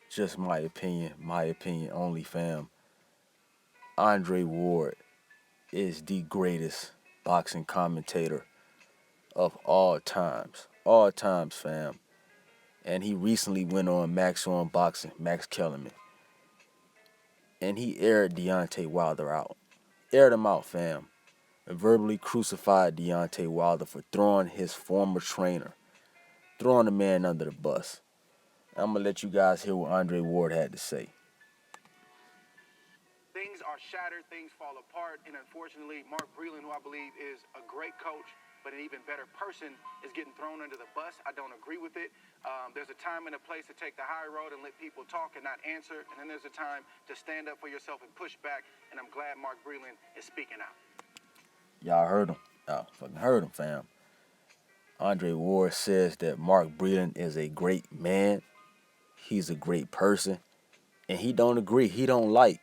Just my opinion only, fam. Andre Ward is the greatest boxing commentator of all times, fam. And he recently went on Max on Boxing, Max Kellerman, and he aired Deontay Wilder out. Aired him out, fam. And verbally crucified Deontay Wilder for throwing his former trainer, throwing the man under the bus. I'm gonna let you guys hear what Andre Ward had to say. Things are shattered, things fall apart, and unfortunately, Mark Breland, who I believe is a great coach, but an even better person, is getting thrown under the bus. I don't agree with it. There's a time and a place to take the high road and let people talk and not answer, and then there's a time to stand up for yourself and push back, and I'm glad Mark Breland is speaking out. Y'all heard him. Y'all fucking heard him, fam. Andre Ward says that Mark Breland is a great man. He's a great person. And he don't agree. He don't like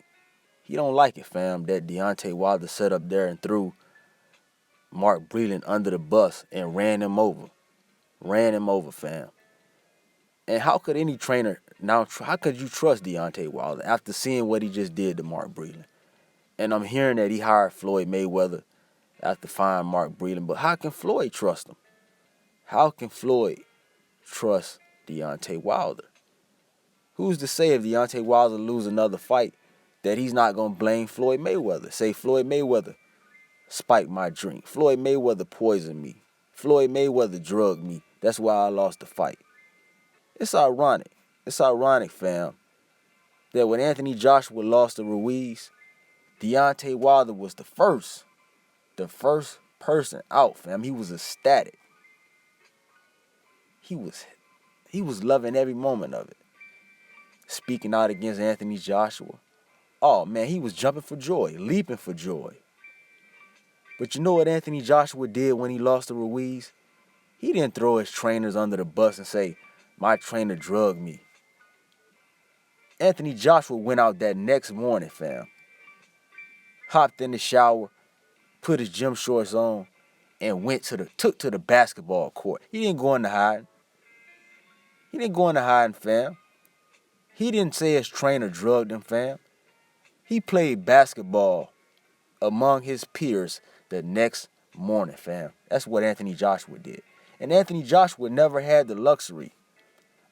it, fam, that Deontay Wilder sat up there and threw Mark Breland under the bus and ran him over. Ran him over, fam. And how could any trainer now? How could you trust Deontay Wilder after seeing what he just did to Mark Breland? And I'm hearing that he hired Floyd Mayweather after firing Mark Breland. But how can Floyd trust him? How can Floyd trust Deontay Wilder? Who's to say if Deontay Wilder lose another fight that he's not gonna blame Floyd Mayweather? Say Floyd Mayweather spiked my drink. Floyd Mayweather poisoned me. Floyd Mayweather drugged me. That's why I lost the fight. It's ironic. It's ironic, fam, that when Anthony Joshua lost to Ruiz, Deontay Wilder was the first person out, fam. He was ecstatic. He was loving every moment of it. Speaking out against Anthony Joshua. Oh man, he was jumping for joy, leaping for joy. But you know what Anthony Joshua did when he lost to Ruiz? He didn't throw his trainers under the bus and say, my trainer drugged me. Anthony Joshua went out that next morning, fam. Hopped in the shower, put his gym shorts on, and took to the basketball court. He didn't go into hiding. He didn't go into hiding, fam. He didn't say his trainer drugged him, fam. He played basketball among his peers the next morning, fam. That's what Anthony Joshua did. And Anthony Joshua never had the luxury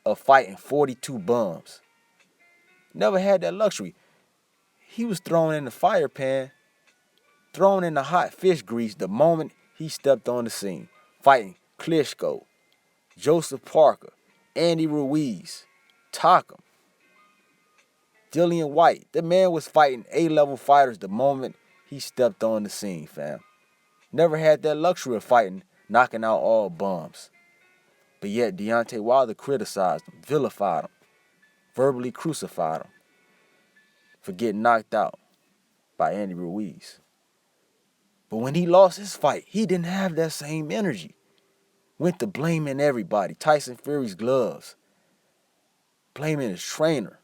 of fighting 42 bums. Never had that luxury. He was thrown in the fire pan, thrown in the hot fish grease the moment he stepped on the scene. Fighting Klitschko, Joseph Parker, Andy Ruiz, Takam, Dillian White. The man was fighting A-level fighters the moment he stepped on the scene, fam. Never had that luxury of fighting, knocking out all bums. But yet Deontay Wilder criticized him, vilified him, verbally crucified him for getting knocked out by Andy Ruiz. But when he lost his fight, he didn't have that same energy. Went to blaming everybody. Tyson Fury's gloves. Blaming his trainer.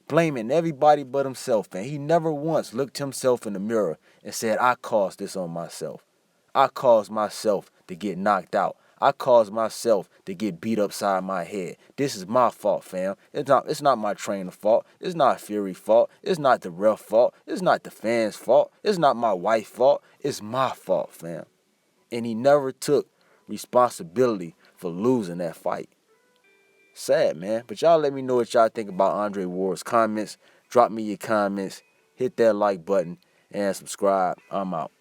Blaming everybody but himself, man. He never once looked himself in the mirror and said, I caused this on myself. I caused myself to get knocked out. I caused myself to get beat upside my head. This is my fault, fam. It's not my trainer's fault. It's not Fury's fault. It's not the ref fault. It's not the fans' fault. It's not my wife's fault. It's my fault, fam. And he never took responsibility for losing that fight. Sad, man. But y'all let me know what y'all think about Andre Ward's comments. Drop me your comments. Hit that like button and subscribe. I'm out.